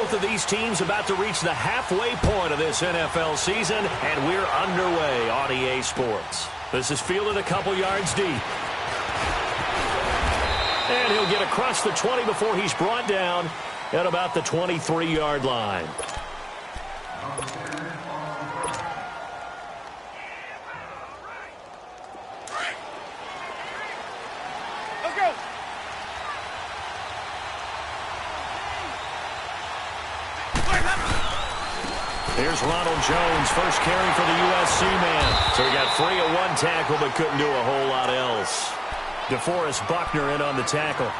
both of these teams about to reach the halfway point of this NFL season, and we're underway on EA Sports. This is fielded a couple yards deep. And he'll get across the 20 before he's brought down at about the 23-yard line. Here's Ronald Jones, first carry for the USC man. So he got free of one tackle but couldn't do a whole lot else. DeForest Buckner in on the tackle.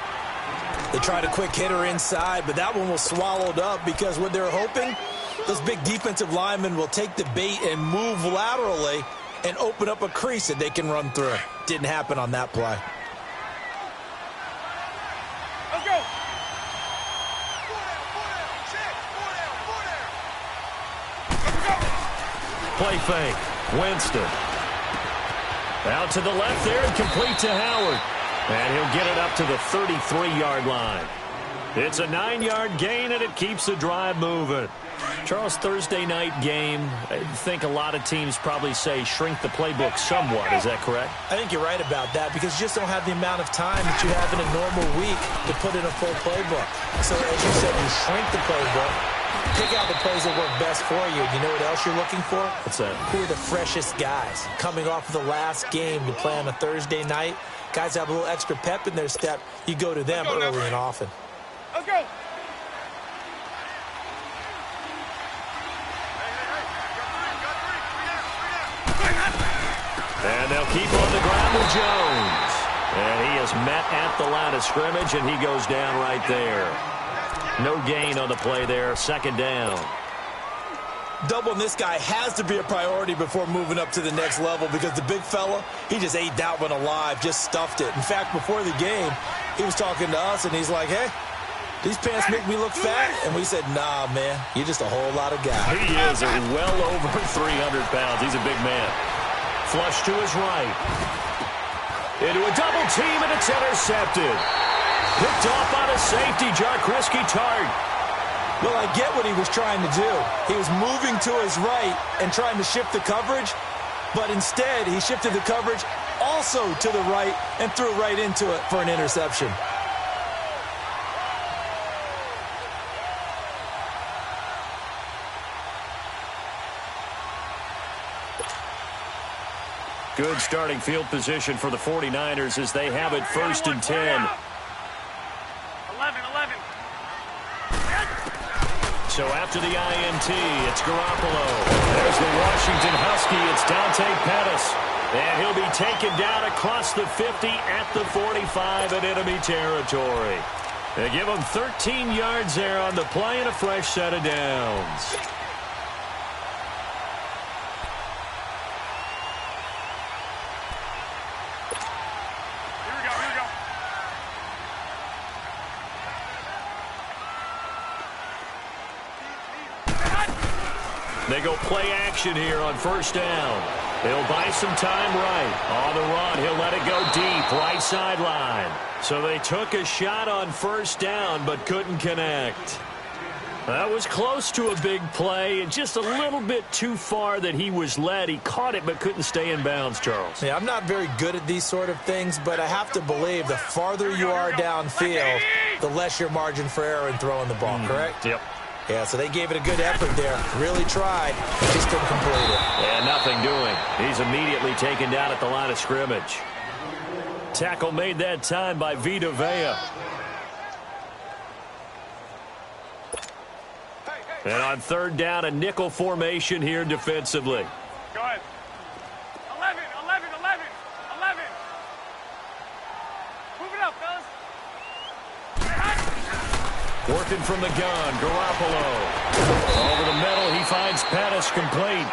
They tried a quick hitter inside, but that one was swallowed up because what they're hoping, those big defensive linemen will take the bait and move laterally and open up a crease that they can run through. Didn't happen on that play. Play fake. Winston. Out to the left there and complete to Howard. And he'll get it up to the 33-yard line. It's a 9-yard gain, and it keeps the drive moving. Charles, Thursday night game, I think a lot of teams probably say shrink the playbook somewhat. Is that correct? I think you're right about that because you just don't have the amount of time that you have in a normal week to put in a full playbook. So as you said, you shrink the playbook, pick out the plays that work best for you. You know what else you're looking for? What's that? Who are the freshest guys coming off of the last game to play on a Thursday night? Guys have a little extra pep in their step. You go to them early and often. Let's go. And they'll keep on the ground with Jones. And he is met at the line of scrimmage, and he goes down right there. No gain on the play there. Second down. Doubling this guy has to be a priority before moving up to the next level because the big fella, he just ate that one alive, just stuffed it. In fact, before the game, he was talking to us, and he's like, hey, these pants make me look fat. And we said, nah, man, you're just a whole lot of guy. He is well over 300 pounds. He's a big man. Flush to his right. Into a double team, and it's intercepted. Picked off on a safety, Jarkrisky Tart. Well, I get what he was trying to do. He was moving to his right and trying to shift the coverage, but instead he shifted the coverage also to the right and threw right into it for an interception. Good starting field position for the 49ers as they have it first and 10. 11. So after the INT, it's Garoppolo. There's the Washington Husky. It's Dante Pettis. And he'll be taken down across the 50 at the 45 in enemy territory. They give him 13 yards there on the play and a fresh set of downs. They go play action here on first down. He'll buy some time right. On the run, he'll let it go deep, right sideline. So they took a shot on first down, but couldn't connect. That was close to a big play, and just a little bit too far that he was led. He caught it, but couldn't stay in bounds, Charles. Yeah, I'm not very good at these sort of things, but I have to believe the farther you are downfield, the less your margin for error in throwing the ball, correct? Yep. Yeah, so they gave it a good effort there. Really tried, but just couldn't complete it. Yeah, nothing doing. He's immediately taken down at the line of scrimmage. Tackle made that time by Vita Vea. And on third down, a nickel formation here defensively. Go ahead. 11. Move it up, fellas. Working from the gun, Garoppolo. Over the middle, he finds Pettis complete.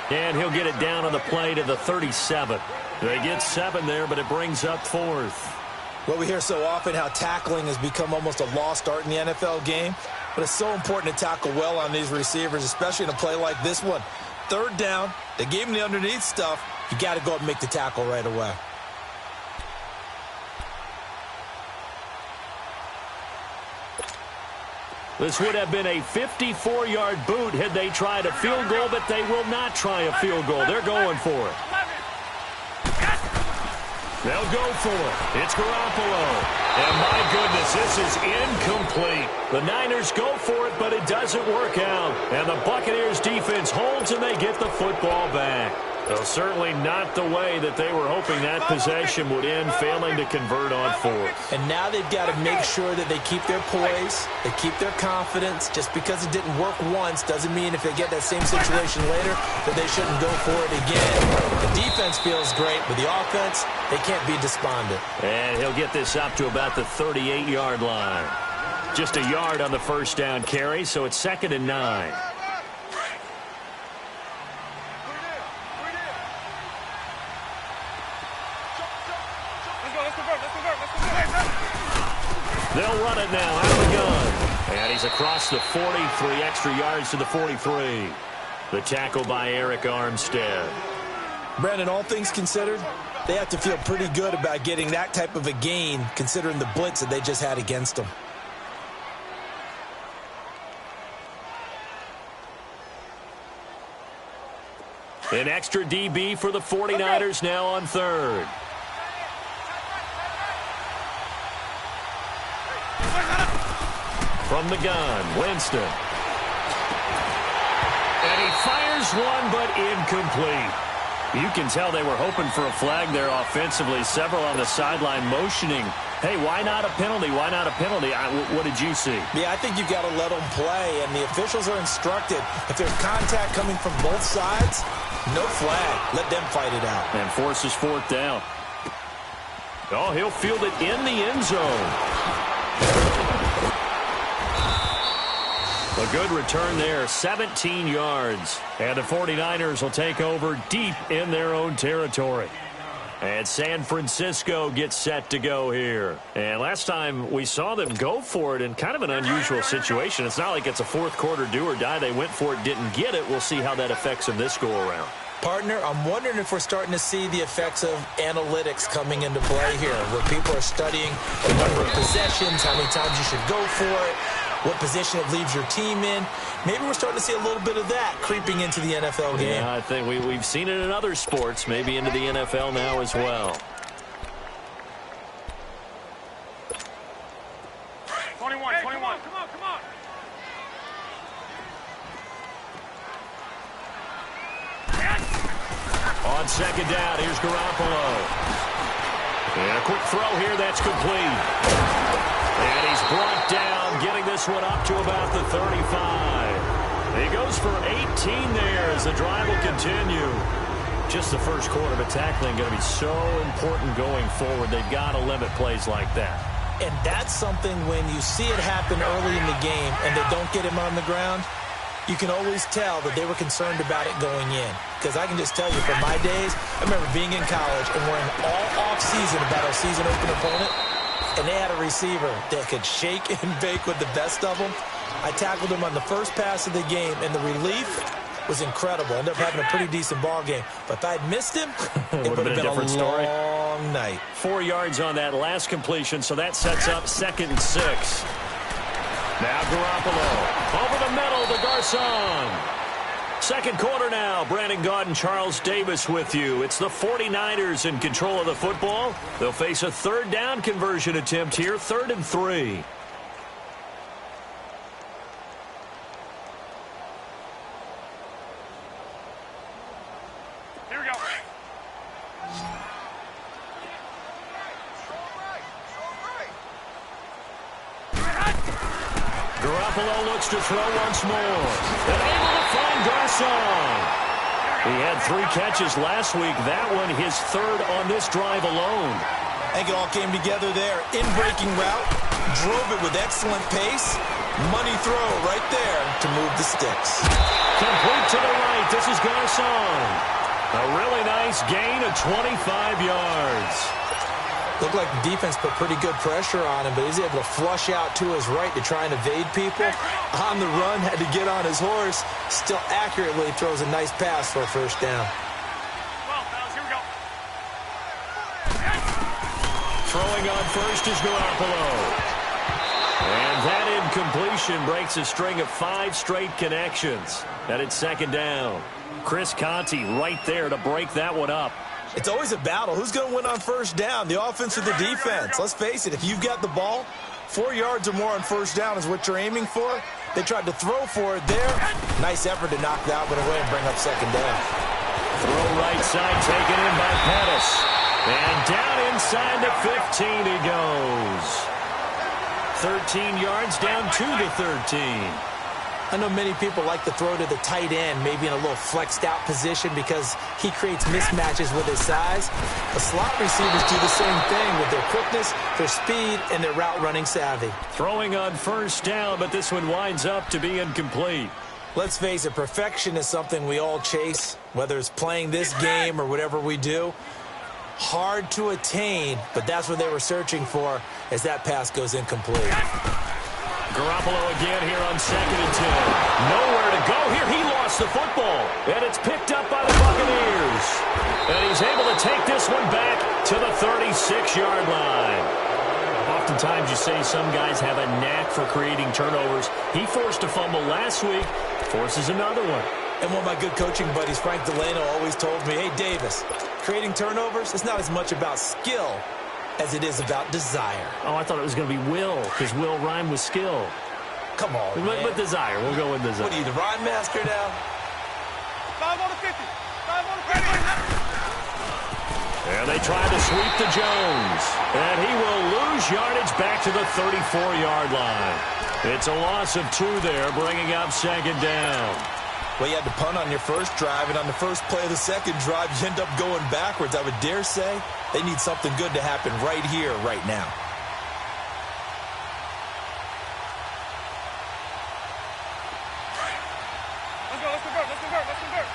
And he'll get it down on the play to the 37. They get 7 there, but it brings up 4th. Well, we hear so often how tackling has become almost a lost art in the NFL game. But it's so important to tackle well on these receivers, especially in a play like this one. Third down, they gave him the underneath stuff. You got to go up and make the tackle right away. This would have been a 54-yard boot had they tried a field goal, but they will not try a field goal. They're going for it. They'll go for it. It's Garoppolo. And my goodness, this is incomplete. The Niners go for it, but it doesn't work out. And the Buccaneers defense holds and they get the football back. Though certainly not the way that they were hoping that possession would end, failing to convert on fourth. And now they've got to make sure that they keep their poise, they keep their confidence. Just because it didn't work once doesn't mean if they get that same situation later that they shouldn't go for it again. The defense feels great, but the offense, they can't be despondent. And he'll get this up to about the 38-yard line. Just a yard on the first down carry, so it's 2nd and 9. They'll run it now out of the gun. And he's across the 40, 3 extra yards to the 43. The tackle by Eric Armstead. Brandon, all things considered, they have to feel pretty good about getting that type of a gain considering the blitz that they just had against them. An extra DB for the 49ers now on 3rd. From the gun, Winston. And he fires one, but incomplete. You can tell they were hoping for a flag there offensively. Several on the sideline motioning, hey, why not a penalty? Why not a penalty? What did you see? Yeah, I think you've got to let them play, and the officials are instructed. If there's contact coming from both sides, no flag. Let them fight it out. And forces 4th down. Oh, he'll field it in the end zone. A good return there, 17 yards. And the 49ers will take over deep in their own territory. And San Francisco gets set to go here. And last time we saw them go for it in kind of an unusual situation. It's not like it's a fourth quarter do or die. They went for it, didn't get it. We'll see how that affects them this go-around. Partner, I'm wondering if we're starting to see the effects of analytics coming into play here, where people are studying the number of possessions, how many times you should go for it, what position it leaves your team in. Maybe we're starting to see a little bit of that creeping into the NFL game. Yeah, I think we've seen it in other sports, maybe into the NFL now as well. 21, hey, 21. Come on. On 2nd down, here's Garoppolo. And a quick throw here, that's complete. And he's brought down, getting this one up to about the 35. He goes for 18 there as the drive will continue. Just the first quarter, but tackling going to be so important going forward. They've got to limit plays like that. And that's something when you see it happen early in the game and they don't get him on the ground, you can always tell that they were concerned about it going in. Because I can just tell you from my days, I remember being in college and worrying all off-season about our season open opponent, and they had a receiver that could shake and bake with the best of them. I tackled him on the first pass of the game, and the relief was incredible. I ended up having a pretty decent ball game. But if I'd missed him, it would have been a different story. Long night. 4 yards on that last completion, so that sets up 2nd and 6. Now Garoppolo over the middle to Garcon. Second quarter now. Brandon Gaud and Charles Davis with you. It's the 49ers in control of the football. They'll face a 3rd down conversion attempt here, 3rd and 3. Here we go. Garoppolo looks to throw once more. And able to find Garcon. He had 3 catches last week. That one his 3rd on this drive alone. I think it all came together there. In-breaking route, drove it with excellent pace. Money throw right there to move the sticks. Complete to the right. This is Garcon. A really nice gain of 25 yards. Looked like the defense put pretty good pressure on him, but he's able to flush out to his right to try and evade people. On the run, had to get on his horse. Still accurately throws a nice pass for a first down. Well, fellas, here we go. Throwing on first is Garoppolo. And that incompletion breaks a string of 5 straight connections. And it's second down. Chris Conte right there to break that one up. It's always a battle. Who's going to win on first down, the offense or the defense? Let's face it, if you've got the ball, 4 yards or more on first down is what you're aiming for. They tried to throw for it there. Nice effort to knock that one away and bring up second down. Throw right side taken in by Pettis. And down inside the 15 he goes. 13 yards down to the 13. I know many people like to throw to the tight end, maybe in a little flexed out position because he creates mismatches with his size. The slot receivers do the same thing with their quickness, their speed, and their route running savvy. Throwing on first down, but this one winds up to be incomplete. Let's face it, perfection is something we all chase, whether it's playing this game or whatever we do. Hard to attain, but that's what they were searching for as that pass goes incomplete. Garoppolo again here on 2nd and 10. Nowhere to go here. He lost the football. And it's picked up by the Buccaneers. And he's able to take this one back to the 36-yard line. Oftentimes you say some guys have a knack for creating turnovers. He forced a fumble last week, forces another one. And one of my good coaching buddies, Frank Delano, always told me, hey, Davis, creating turnovers, it's not as much about skill as it is about desire. Oh, I thought it was going to be will, because will rhyme with skill. Come on, man. But desire. We'll go with desire. What are you, the rhyme master now? 5 on the 50. 5 on the 50. And they try to sweep to Jones. And he will lose yardage back to the 34-yard line. It's a loss of 2 there, bringing up second down. Well, you had to punt on your first drive, and on the first play of the second drive, you end up going backwards. I would dare say they need something good to happen right here, right now. Let's go, let's convert, let's convert, let's convert.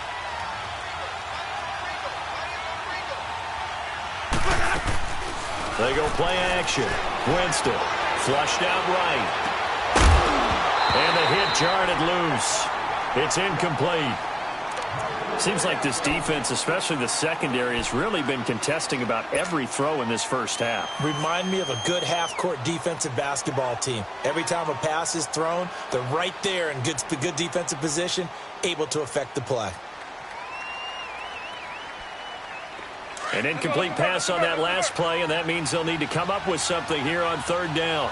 They go play action. Winston flushed out right. And the hit jarred loose. It's incomplete. Seems like this defense, especially the secondary, has really been contesting about every throw in this first half. Remind me of a good half-court defensive basketball team. Every time a pass is thrown, they're right there in good defensive position, able to affect the play. An incomplete pass on that last play, and that means they'll need to come up with something here on third down.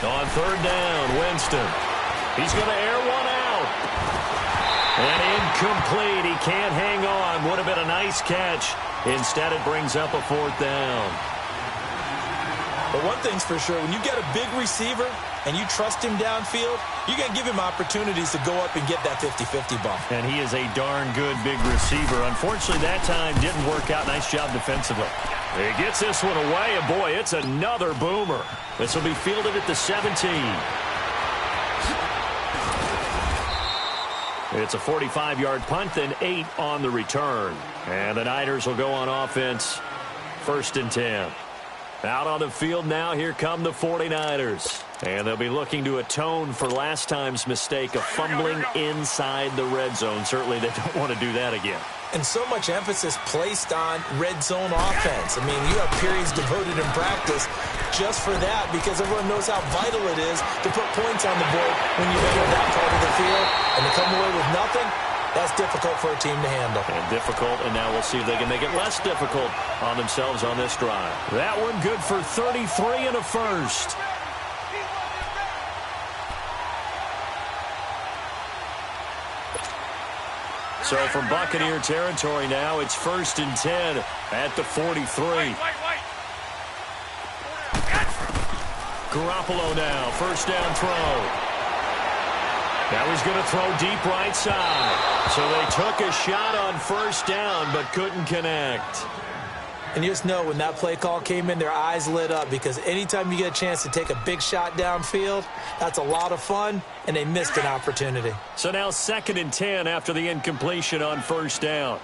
On third down, Winston. He's going to air one out. And incomplete. He can't hang on. Would have been a nice catch. Instead, it brings up a 4th down. But one thing's for sure, when you get a big receiver and you trust him downfield, you're going to give him opportunities to go up and get that 50-50 ball. And he is a darn good big receiver. Unfortunately, that time didn't work out. Nice job defensively. He gets this one away, and boy, it's another boomer. This will be fielded at the 17. It's a 45-yard punt, then 8 on the return. And the Niners will go on offense, 1st and 10. Out on the field now, here come the 49ers. And they'll be looking to atone for last time's mistake of fumbling inside the red zone. Certainly they don't want to do that again. And so much emphasis placed on red zone offense. I mean, you have periods devoted in practice just for that because everyone knows how vital it is to put points on the board when you enter that part of the field. And to come away with nothing, that's difficult for a team to handle. And difficult, and now we'll see if they can make it less difficult on themselves on this drive. That one good for 33 and a first. So from Buccaneer territory now, it's 1st and 10 at the 43. Garoppolo now, 1st down throw. Now he's going to throw deep right side. So they took a shot on 1st down, but couldn't connect. And you just know when that play call came in, their eyes lit up because anytime you get a chance to take a big shot downfield, that's a lot of fun, and they missed an opportunity. So now 2nd and 10 after the incompletion on 1st down.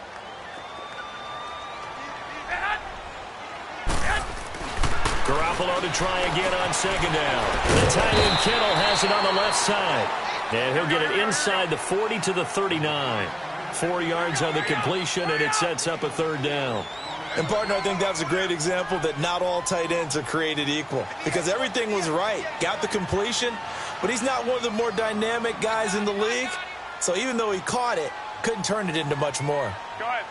Garoppolo to try again on 2nd down. The tight end Kittle has it on the left side. And he'll get it inside the 40 to the 39. 4 yards on the completion, and it sets up a 3rd down. And, partner, I think that was a great example that not all tight ends are created equal because everything was right. Got the completion, but he's not one of the more dynamic guys in the league. So even though he caught it, couldn't turn it into much more. Go ahead.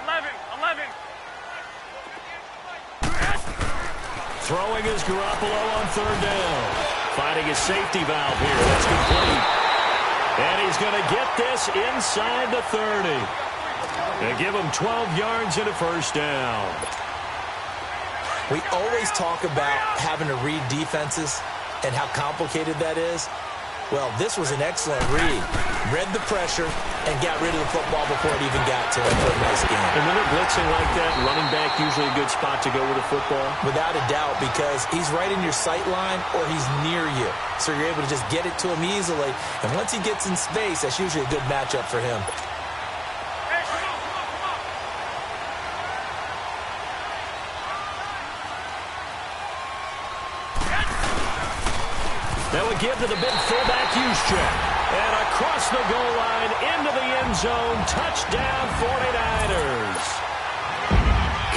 11. Throwing is Garoppolo on third down. Finding a safety valve here. That's complete. And he's going to get this inside the 30. They give him 12 yards and a first down. We always talk about having to read defenses and how complicated that is. Well, this was an excellent read. Read the pressure and got rid of the football before it even got to him for a nice game. And when they're blitzing like that, running back usually a good spot to go with the football? Without a doubt, because he's right in your sight line or he's near you. So you're able to just get it to him easily. And once he gets in space, that's usually a good matchup for him. Hey, come on. That would give to the big fullback Juszczyk. And across the goal line into the end zone. Touchdown 49ers.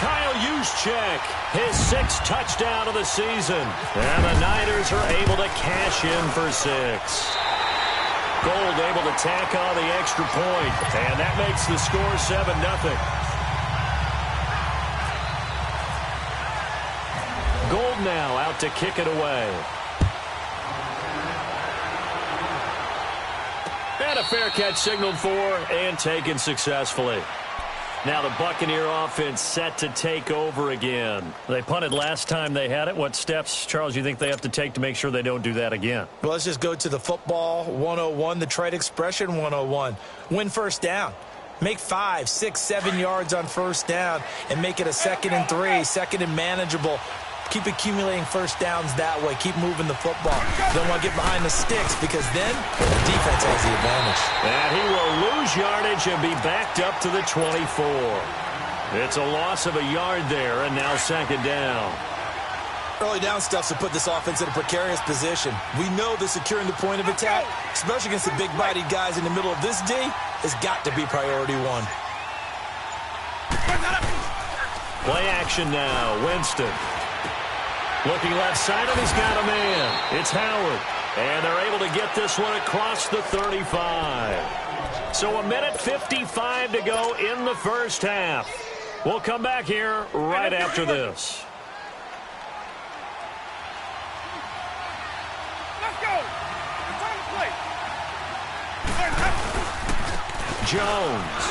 Kyle Juszczyk, his 6th touchdown of the season. And the Niners are able to cash in for 6. Gold able to tack on the extra point. And that makes the score 7-0. Gold now out to kick it away. And a fair catch signaled for and taken successfully. Now the Buccaneer offense set to take over again. They punted last time they had it. What steps, Charles, you think they have to take to make sure they don't do that again? Well, let's just go to the football 101, the trite expression 101. Win first down. Make 5, 6, 7 yards on first down and make it a 2nd and 3, 2nd and manageable. Keep accumulating first downs that way. Keep moving the football. Don't want to get behind the sticks because then the defense has the advantage. And he will lose yardage and be backed up to the 24. It's a loss of a yard there, and now 2nd down. Early down stuffs to put this offense in a precarious position. We know that securing the point of attack, especially against the big-bodied guys in the middle of this D, has got to be priority 1. Play action now. Winston. Looking left side, and he's got a man. It's Howard. And they're able to get this one across the 35. So 1:55 to go in the first half. We'll come back here right after this. Let's go. Time to play. Jones.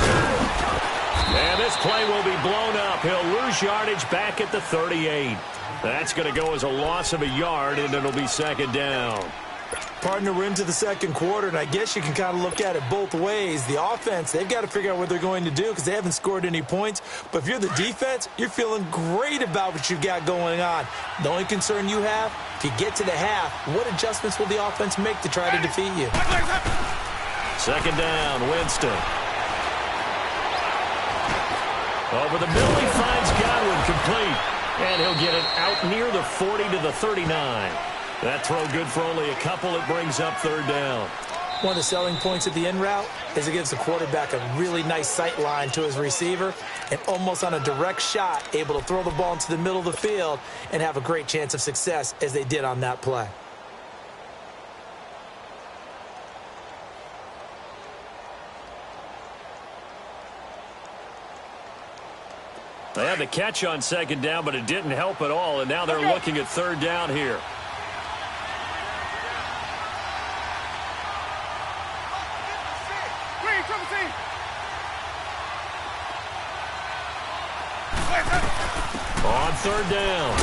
And this play will be blown up. He'll lose yardage back at the 38. That's going to go as a loss of a yard, and it'll be 2nd down. Partner, we're into the 2nd quarter, and I guess you can kind of look at it both ways. The offense, they've got to figure out what they're going to do because they haven't scored any points. But if you're the defense, you're feeling great about what you've got going on. The only concern you have, if you get to the half, what adjustments will the offense make to try to defeat you? 2nd down, Winston. Over the middle, he finds Godwin complete. And he'll get it out near the 40 to the 39. That throw good for only a couple. It brings up 3rd down. One of the selling points of the in route is it gives the quarterback a really nice sight line to his receiver and almost on a direct shot able to throw the ball into the middle of the field and have a great chance of success as they did on that play. They had the catch on 2nd down, but it didn't help at all, and now they're looking at 3rd down here. On 3rd down,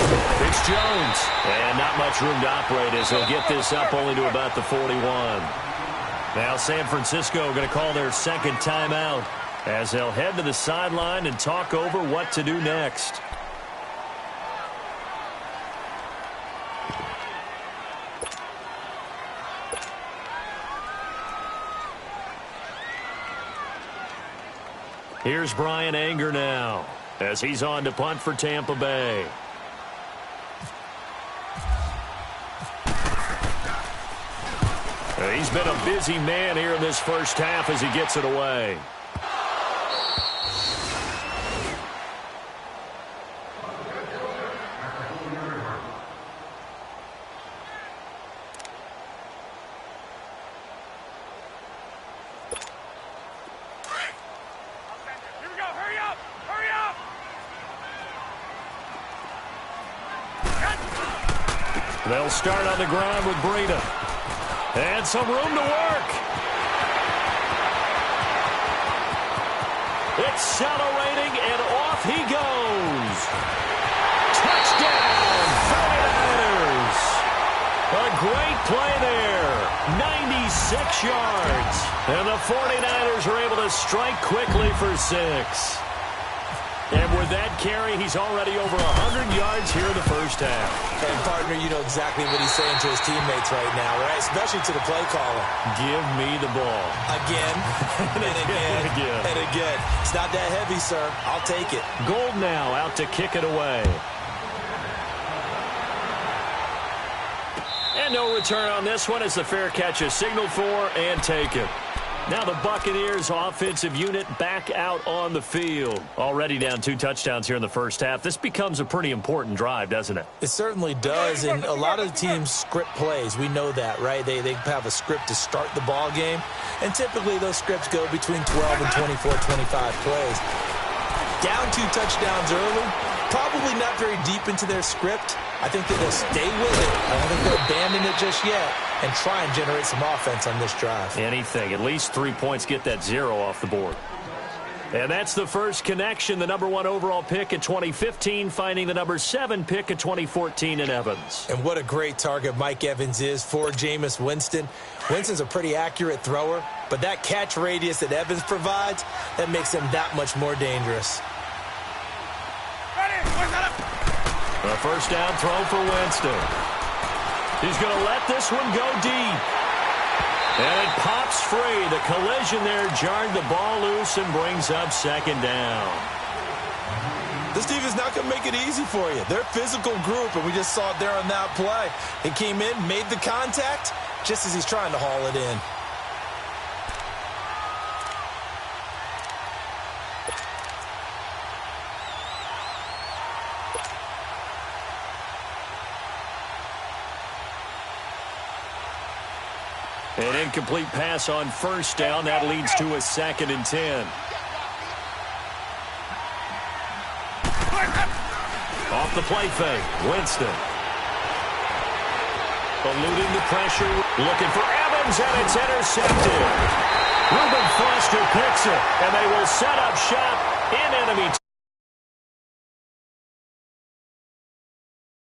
it's Jones. And not much room to operate as he'll get this up only to about the 41. Now San Francisco going to call their 2nd timeout, as they'll head to the sideline and talk over what to do next. Here's Brian Anger now, as he's on to punt for Tampa Bay. He's been a busy man here in this first half as he gets it away. They'll start on the ground with Breida. And some room to work. Accelerating, and off he goes. Touchdown, 49ers. A great play there. 96 yards. And the 49ers are able to strike quickly for 6. And with that carry, he's already over 100 yards here in the first half. And, partner, you know exactly what he's saying to his teammates right now, right? Especially to the play caller. Give me the ball. Again, and again, and again. It's not that heavy, sir. I'll take it. Gold now out to kick it away. And no return on this one as the fair catch is signaled for and taken. Now the Buccaneers offensive unit back out on the field. Already down 2 touchdowns here in the first half. This becomes a pretty important drive, doesn't it? It certainly does, and a lot of the teams script plays. We know that, right? They have a script to start the ball game, and typically those scripts go between 12 and 24, 25 plays. Down 2 touchdowns early, probably not very deep into their script. I think that they'll stay with it. I don't think they'll abandon it just yet and try and generate some offense on this drive. Anything. At least 3 points, get that 0 off the board. And that's the first connection. The number 1 overall pick in 2015 finding the number 7 pick in 2014 in Evans. And what a great target Mike Evans is for Jameis Winston. Winston's a pretty accurate thrower, but that catch radius that Evans provides, that makes him that much more dangerous. A first down throw for Winston. He's going to let this one go deep. And it pops free. The collision there jarred the ball loose and brings up second down. This team is not going to make it easy for you. They're a physical group, and we just saw it there on that play. He came in, made the contact, just as he's trying to haul it in. An incomplete pass on first down. That leads to a 2nd and 10. Off the play fake, Winston. Eluding the pressure, looking for Evans, and it's intercepted. Reuben Foster picks it, and they will set up shop in enemy